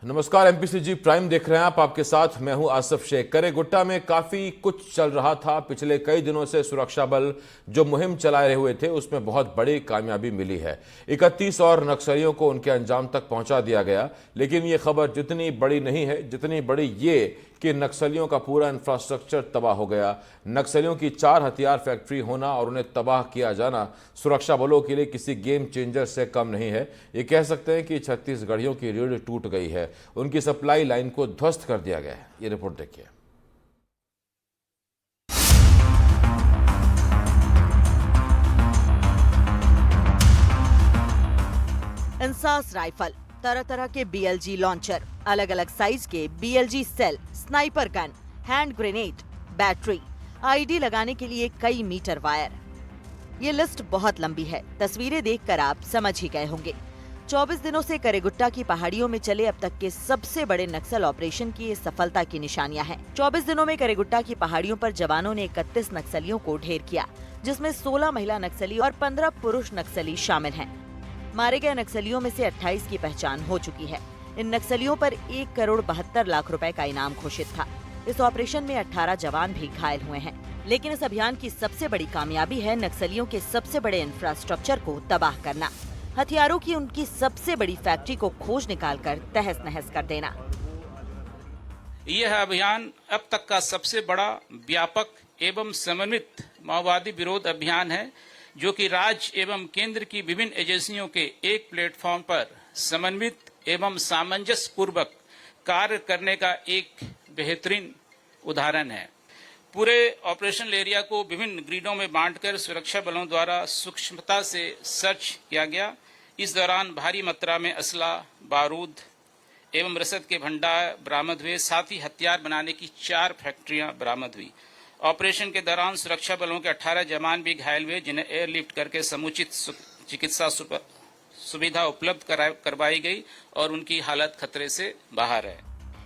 नमस्कार, MPCG prime देख रहे हैं आप। आपके साथ मैं हूं आसिफ शेख। करेगुट्टा में काफी कुछ चल रहा था। पिछले कई दिनों से सुरक्षा बल जो मुहिम चलाए हुए थे उसमें बहुत बड़ी कामयाबी मिली है। 31 और नक्सलियों को उनके अंजाम तक पहुंचा दिया गया। लेकिन ये खबर जितनी बड़ी नहीं है जितनी बड़ी ये कि नक्सलियों का पूरा इंफ्रास्ट्रक्चर तबाह हो गया। नक्सलियों की 4 हथियार फैक्ट्री होना और उन्हें तबाह किया जाना सुरक्षा बलों के लिए किसी गेम चेंजर से कम नहीं है। ये कह सकते हैं कि छत्तीसगढ़ियों की रीढ़ टूट गई है, उनकी सप्लाई लाइन को ध्वस्त कर दिया गया है। ये रिपोर्ट देखिए। इंसास राइफल, तरह तरह के बीएलजी लॉन्चर, अलग अलग साइज के BLG cell, sniper gun, hand grenade, battery, ID लगाने के लिए कई मीटर वायर। ये लिस्ट बहुत लंबी है। तस्वीरें देखकर आप समझ ही गए होंगे। 24 दिनों से करेगुट्टा की पहाड़ियों में चले अब तक के सबसे बड़े नक्सल ऑपरेशन की ये सफलता की निशानियां हैं। 24 दिनों में करेगुट्टा की पहाड़ियों पर जवानों ने 31 नक्सलियों को ढेर किया, जिसमें 16 महिला नक्सली और 15 पुरुष नक्सली शामिल हैं। मारे गए नक्सलियों में से 28 की पहचान हो चुकी है। इन नक्सलियों पर 1 करोड़ 72 लाख रुपए का इनाम घोषित था। इस ऑपरेशन में 18 जवान भी घायल हुए हैं। लेकिन इस अभियान की सबसे बड़ी कामयाबी है नक्सलियों के सबसे बड़े इंफ्रास्ट्रक्चर को तबाह करना, हथियारों की उनकी सबसे बड़ी फैक्ट्री को खोज निकालकर तहस नहस कर देना। यह अभियान अब तक का सबसे बड़ा व्यापक एवं समन्वित माओवादी विरोध अभियान है, जो कि राज्य एवं केंद्र की विभिन्न एजेंसियों के एक प्लेटफॉर्म पर समन्वित एवं सामंजस्य पूर्वक कार्य करने का एक बेहतरीन उदाहरण है। पूरे ऑपरेशनल एरिया को विभिन्न ग्रिडों में बांटकर सुरक्षा बलों द्वारा सूक्ष्मता से सर्च किया गया। इस दौरान भारी मात्रा में असला, बारूद एवं रसद के भंडार बरामद हुए। साथ ही हथियार बनाने की 4 फैक्ट्रियां बरामद हुई। ऑपरेशन के दौरान सुरक्षा बलों के 18 जवान भी घायल हुए, जिन्हें एयरलिफ्ट करके समुचित चिकित्सा सुविधा उपलब्ध करवाई गई और उनकी हालत खतरे से बाहर है।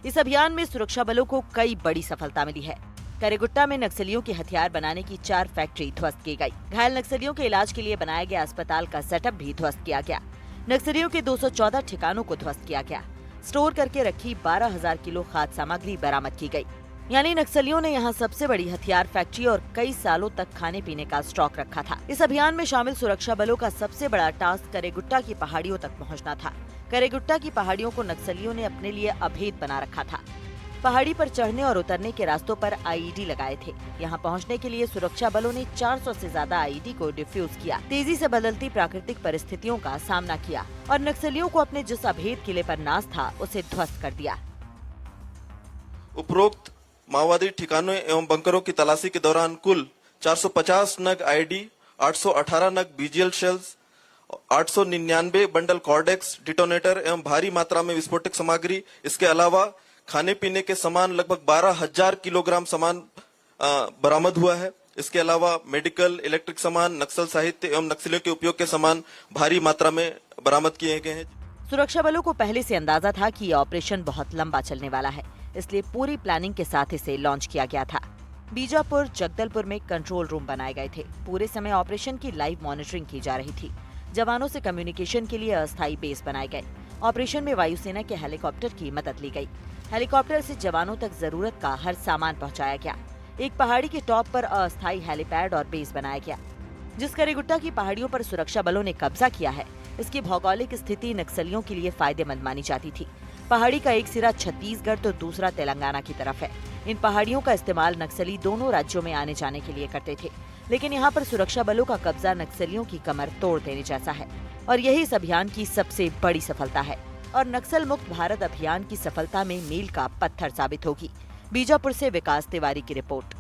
इस अभियान में सुरक्षा बलों को कई बड़ी सफलता मिली है। करेगुट्टा में नक्सलियों के हथियार बनाने की 4 फैक्ट्री ध्वस्त की गई। घायल नक्सलियों के इलाज के लिए बनाया गया अस्पताल का सेटअप भी ध्वस्त किया गया। नक्सलियों के 214 ठिकानों को ध्वस्त किया गया। स्टोर करके रखी 12,000 किलो खाद्य सामग्री बरामद की गई। यानी नक्सलियों ने यहाँ सबसे बड़ी हथियार फैक्ट्री और कई सालों तक खाने पीने का स्टॉक रखा था। इस अभियान में शामिल सुरक्षा बलों का सबसे बड़ा टास्क करेगुट्टा की पहाड़ियों तक पहुँचना था। करेगुट्टा की पहाड़ियों को नक्सलियों ने अपने लिए अभेद बना रखा था। पहाड़ी पर चढ़ने और उतरने के रास्तों पर आईईडी लगाए थे। यहाँ पहुँचने के लिए सुरक्षा बलों ने 400 से ज्यादा आईईडी को डिफ्यूज किया, तेजी से बदलती प्राकृतिक परिस्थितियों का सामना किया और नक्सलियों को अपने जिस अभेद किले पर नाज था उसे ध्वस्त कर दिया। उपरोक्त माओवादी ठिकानों एवं बंकरों की तलाशी के दौरान कुल 450 नग आईडी, 818 नग BGL shells, 899 bundle Cordtex, detonator एवं भारी मात्रा में विस्फोटक सामग्री, इसके अलावा खाने पीने के सामान लगभग 12,000 किलोग्राम सामान बरामद हुआ है। इसके अलावा मेडिकल, इलेक्ट्रिक सामान, नक्सल साहित्य एवं नक्सलियों के उपयोग के सामान भारी मात्रा में बरामद किए गए हैं। सुरक्षा बलों को पहले से अंदाजा था कि यह ऑपरेशन बहुत लंबा चलने वाला है, इसलिए पूरी प्लानिंग के साथ इसे लॉन्च किया गया था। बीजापुर, जगदलपुर में कंट्रोल रूम बनाए गए थे। पूरे समय ऑपरेशन की लाइव मॉनिटरिंग की जा रही थी। जवानों से कम्युनिकेशन के लिए अस्थायी बेस बनाए गए। ऑपरेशन में वायुसेना के हेलीकॉप्टर की मदद ली गई। हेलीकॉप्टर से जवानों तक जरूरत का हर सामान पहुंचाया गया। एक पहाड़ी के टॉप पर अस्थायी हेलीपैड और बेस बनाया गया। जिस करेगुट्टा की पहाड़ियों पर सुरक्षा बलों ने कब्जा किया है, इसकी भौगोलिक स्थिति नक्सलियों के लिए फायदेमंद मानी जाती थी। पहाड़ी का एक सिरा छत्तीसगढ़ तो दूसरा तेलंगाना की तरफ है। इन पहाड़ियों का इस्तेमाल नक्सली दोनों राज्यों में आने जाने के लिए करते थे। लेकिन यहाँ पर सुरक्षा बलों का कब्जा नक्सलियों की कमर तोड़ देने जैसा है और यही इस अभियान की सबसे बड़ी सफलता है और नक्सल मुक्त भारत अभियान की सफलता में मील का पत्थर साबित होगी। बीजापुर से विकास तिवारी की रिपोर्ट।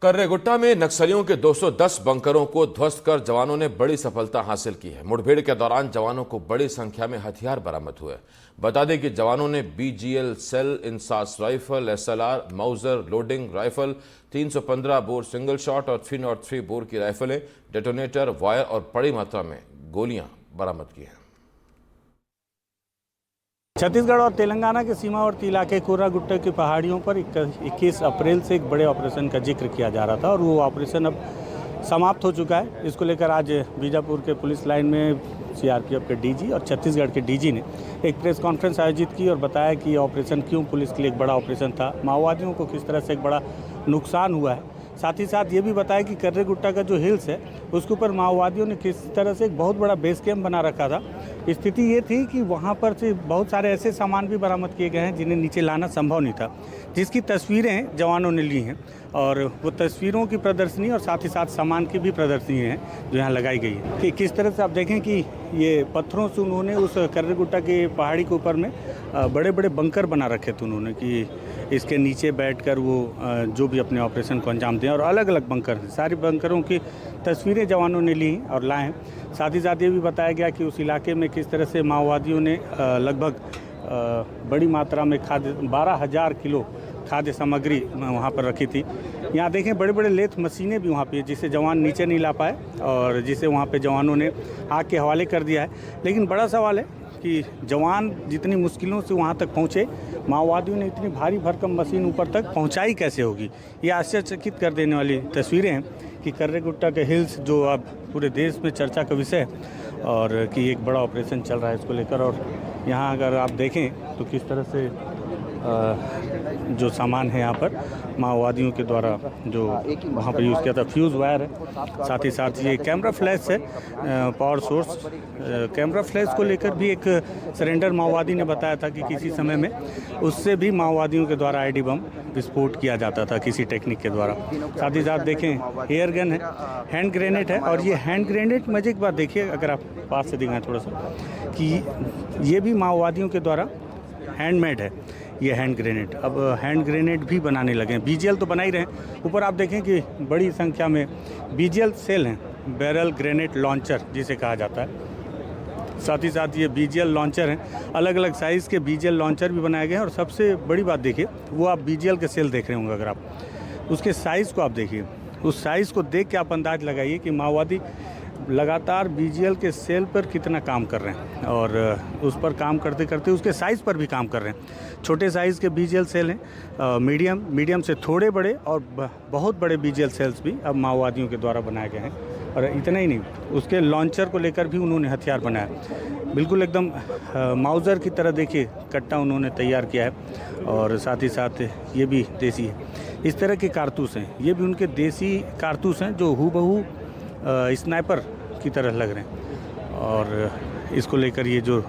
करेगुट्टा में नक्सलियों के 210 बंकरों को ध्वस्त कर जवानों ने बड़ी सफलता हासिल की है। मुठभेड़ के दौरान जवानों को बड़ी संख्या में हथियार बरामद हुए। बता दें कि जवानों ने BGL cell, INSAS rifle, SLR, Mauser, loading rifle, 315 bore single shot और 303 बोर की राइफलें, डेटोनेटर, वायर और बड़ी मात्रा में गोलियां बरामद की हैं। छत्तीसगढ़ और तेलंगाना के सीमावर्ती इलाके कोरागुट्टा की पहाड़ियों पर 21 अप्रैल से एक बड़े ऑपरेशन का जिक्र किया जा रहा था और वो ऑपरेशन अब समाप्त हो चुका है। इसको लेकर आज बीजापुर के पुलिस लाइन में सीआरपीएफ के डीजी और छत्तीसगढ़ के डीजी ने एक प्रेस कॉन्फ्रेंस आयोजित की और बताया कि ऑपरेशन क्यों पुलिस के लिए एक बड़ा ऑपरेशन था, माओवादियों को किस तरह से एक बड़ा नुकसान हुआ है। साथ ही साथ ये भी बताया कि कर्रेगुट्टा का जो हिल्स है उसके ऊपर माओवादियों ने किस तरह से एक बहुत बड़ा बेस कैंप बना रखा था। स्थिति ये थी कि वहाँ पर से बहुत सारे ऐसे सामान भी बरामद किए गए हैं जिन्हें नीचे लाना संभव नहीं था, जिसकी तस्वीरें जवानों ने ली हैं और वो तस्वीरों की प्रदर्शनी और साथ ही साथ सामान की भी प्रदर्शनी है जो यहाँ लगाई गई है कि किस तरह से आप देखें कि ये पत्थरों से उन्होंने उस कर्रेगुट्टा के पहाड़ी के ऊपर में बड़े बड़े बंकर बना रखे थे उन्होंने कि इसके नीचे बैठकर वो जो भी अपने ऑपरेशन को अंजाम दें और अलग अलग बंकर हैं। सारी बंकरों की तस्वीरें जवानों ने ली और लाए हैं। साथ ही साथ ये भी बताया गया कि उस इलाके में किस तरह से माओवादियों ने लगभग बड़ी मात्रा में खाद्य 12,000 किलो खाद्य सामग्री वहाँ पर रखी थी। यहाँ देखें बड़े बड़े लेथ मशीनें भी वहाँ पे जिसे जवान नीचे नहीं ला पाए और जिसे वहाँ पे जवानों ने आग के हवाले कर दिया है। लेकिन बड़ा सवाल है कि जवान जितनी मुश्किलों से वहाँ तक पहुँचे, माओवादियों ने इतनी भारी भरकम मशीन ऊपर तक पहुँचाई कैसे होगी। ये आश्चर्यचकित कर देने वाली तस्वीरें हैं कि कर्रेगुट्टा के हिल्स जो अब पूरे देश में चर्चा का विषय है और कि एक बड़ा ऑपरेशन चल रहा है इसको लेकर। और यहाँ अगर आप देखें तो किस तरह से जो सामान है यहाँ पर माओवादियों के द्वारा जो वहाँ पर यूज़ किया था फ्यूज़ वायर है, साथ ही साथ ये कैमरा फ्लैश है, पावर सोर्स। कैमरा फ्लैश को लेकर भी एक सरेंडर माओवादी ने बताया था कि किसी समय में उससे भी माओवादियों के द्वारा आईडी बम विस्फोट किया जाता था किसी टेक्निक के द्वारा। साथ ही साथ देखें एयर गन है, हैंड ग्रेनेड है और ये हैंड ग्रेनेड मजे की बात देखिए अगर आप पास से दिखाएं थोड़ा सा कि ये भी माओवादियों के द्वारा हैंडमेड है ये हैंड ग्रेनेड। अब हैंड ग्रेनेड भी बनाने लगे हैं, बीजीएल तो बना ही रहे हैं। ऊपर आप देखें कि बड़ी संख्या में बीजीएल सेल हैं, बैरल ग्रेनेड लॉन्चर जिसे कहा जाता है। साथ ही साथ ये बीजीएल लॉन्चर हैं, अलग अलग साइज़ के बीजीएल लॉन्चर भी बनाए गए हैं। और सबसे बड़ी बात देखिए वो आप बीजीएल के सेल देख रहे होंगे, अगर आप उसके साइज़ को आप देखिए, उस साइज़ को देख के आप अंदाज़ लगाइए कि माओवादी लगातार बीजीएल के सेल पर कितना काम कर रहे हैं और उस पर काम करते करते उसके साइज़ पर भी काम कर रहे हैं। छोटे साइज़ के बीजीएल सेल हैं, मीडियम से थोड़े बड़े और बहुत बड़े बीजीएल सेल्स भी अब माओवादियों के द्वारा बनाए गए हैं। और इतना ही नहीं, उसके लॉन्चर को लेकर भी उन्होंने हथियार बनाया, बिल्कुल एकदम माउज़र की तरह देखिए कट्टा उन्होंने तैयार किया है। और साथ ही साथ ये भी देसी है, इस तरह के कारतूस हैं, ये भी उनके देसी कारतूस हैं जो हूबहू स्नाइपर की तरह लग रहे हैं। और इसको लेकर ये जो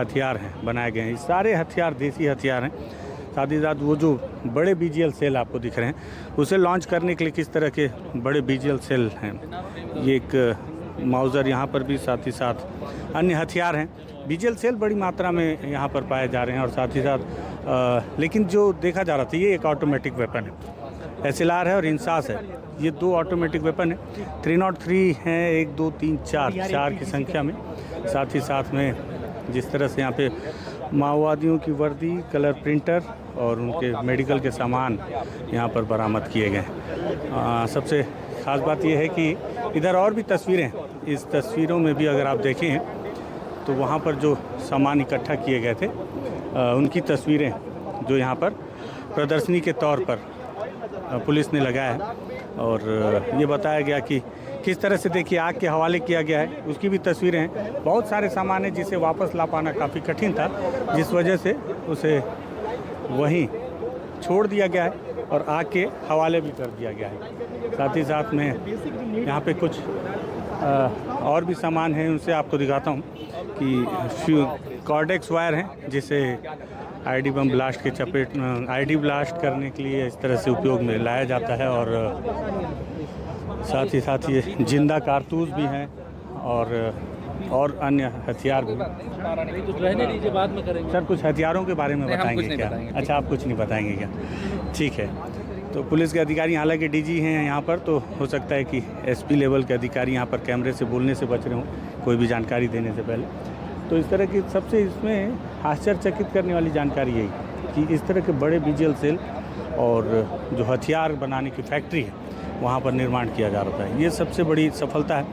हथियार हैं बनाए गए हैं, ये सारे हथियार देसी हथियार हैं। साथ ही साथ वो जो बड़े बीजीएल सेल आपको दिख रहे हैं उसे लॉन्च करने के लिए किस तरह के बड़े बीजीएल सेल हैं, ये एक माउज़र यहाँ पर भी, साथ ही साथ अन्य हथियार हैं। बीजीएल सेल बड़ी मात्रा में यहाँ पर पाए जा रहे हैं। और साथ ही साथ लेकिन जो देखा जा रहा था ये एक ऑटोमेटिक वेपन है, SLR है और इंसास है, ये दो ऑटोमेटिक वेपन है। 303 हैं, 1 2 3 4 की संख्या में। साथ ही साथ में जिस तरह से यहाँ पे माओवादियों की वर्दी, कलर प्रिंटर और उनके मेडिकल के सामान यहाँ पर बरामद किए गए। सबसे ख़ास बात यह है कि इधर और भी तस्वीरें, इस तस्वीरों में भी अगर आप देखें तो वहाँ पर जो सामान इकट्ठा किए गए थे उनकी तस्वीरें जो यहाँ पर प्रदर्शनी के तौर पर पुलिस ने लगाया है। और ये बताया गया कि किस तरह से देखिए आग के हवाले किया गया है, उसकी भी तस्वीरें हैं। बहुत सारे सामान हैं जिसे वापस ला पाना काफ़ी कठिन था, जिस वजह से उसे वहीं छोड़ दिया गया है और आग के हवाले भी कर दिया गया है। साथ ही साथ में यहाँ पे कुछ और भी सामान हैं, उनसे आपको दिखाता हूँ कि कॉर्डेक्स वायर हैं जिसे आईडी बम ब्लास्ट के चपेट आईडी ब्लास्ट करने के लिए इस तरह से उपयोग में लाया जाता है। और साथ ही साथ ये जिंदा कारतूस भी हैं और अन्य हथियार भी। रहने दीजिए, बाद में करेंगे सर कुछ हथियारों के बारे में बताएंगे क्या? अच्छा, आप कुछ नहीं बताएंगे क्या? ठीक है। तो पुलिस के अधिकारी, हालांकि डीजी हैं यहाँ पर, तो हो सकता है कि एसपी लेवल के अधिकारी यहाँ पर कैमरे से बोलने से बच रहे हों कोई भी जानकारी देने से पहले। तो इस तरह की सबसे इसमें आश्चर्यचकित करने वाली जानकारी यही कि इस तरह के बड़े बीजीएल सेल और जो हथियार बनाने की फैक्ट्री है वहाँ पर निर्माण किया जा रहा था। ये सबसे बड़ी सफलता है।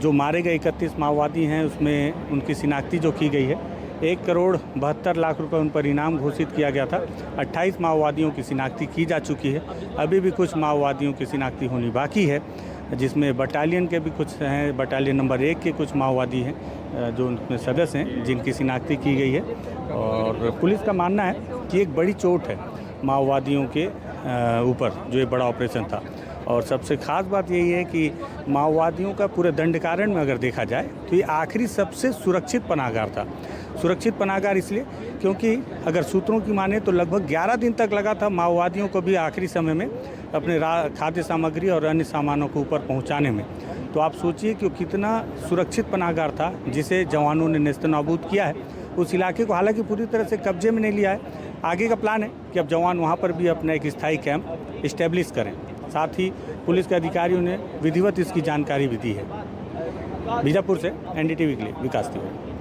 जो मारे गए 31 माओवादी हैं उसमें उनकी शिनाख्ती जो की गई है, 1,72,00,000 रुपये उन पर इनाम घोषित किया गया था। 28 माओवादियों की शिनाख्ती की जा चुकी है, अभी भी कुछ माओवादियों की शिनाख्ती होनी बाकी है। जिसमें बटालियन के भी कुछ हैं, बटालियन नंबर 1 के कुछ माओवादी हैं जो उनमें सदस्य हैं, जिनकी शिनाख्ती की गई है। और पुलिस का मानना है कि एक बड़ी चोट है माओवादियों के ऊपर जो ये बड़ा ऑपरेशन था। और सबसे ख़ास बात यही है कि माओवादियों का पूरे दंडकारण्य में अगर देखा जाए तो ये आखिरी सबसे सुरक्षित पनाहगार था। सुरक्षित पनाहगार इसलिए क्योंकि अगर सूत्रों की माने तो लगभग 11 दिन तक लगा था माओवादियों को भी आखिरी समय में अपने खाद्य सामग्री और अन्य सामानों को ऊपर पहुंचाने में। तो आप सोचिए कि कितना सुरक्षित पनाहगार था जिसे जवानों ने नेस्तनाबूद किया है। उस इलाके को हालांकि पूरी तरह से कब्जे में नहीं लिया है। आगे का प्लान है कि अब जवान वहाँ पर भी अपना एक स्थायी कैंप इस्टेब्लिश करें। साथ ही पुलिस के अधिकारियों ने विधिवत इसकी जानकारी भी दी है। बीजापुर से NDTV के लिए विकास तिवारी।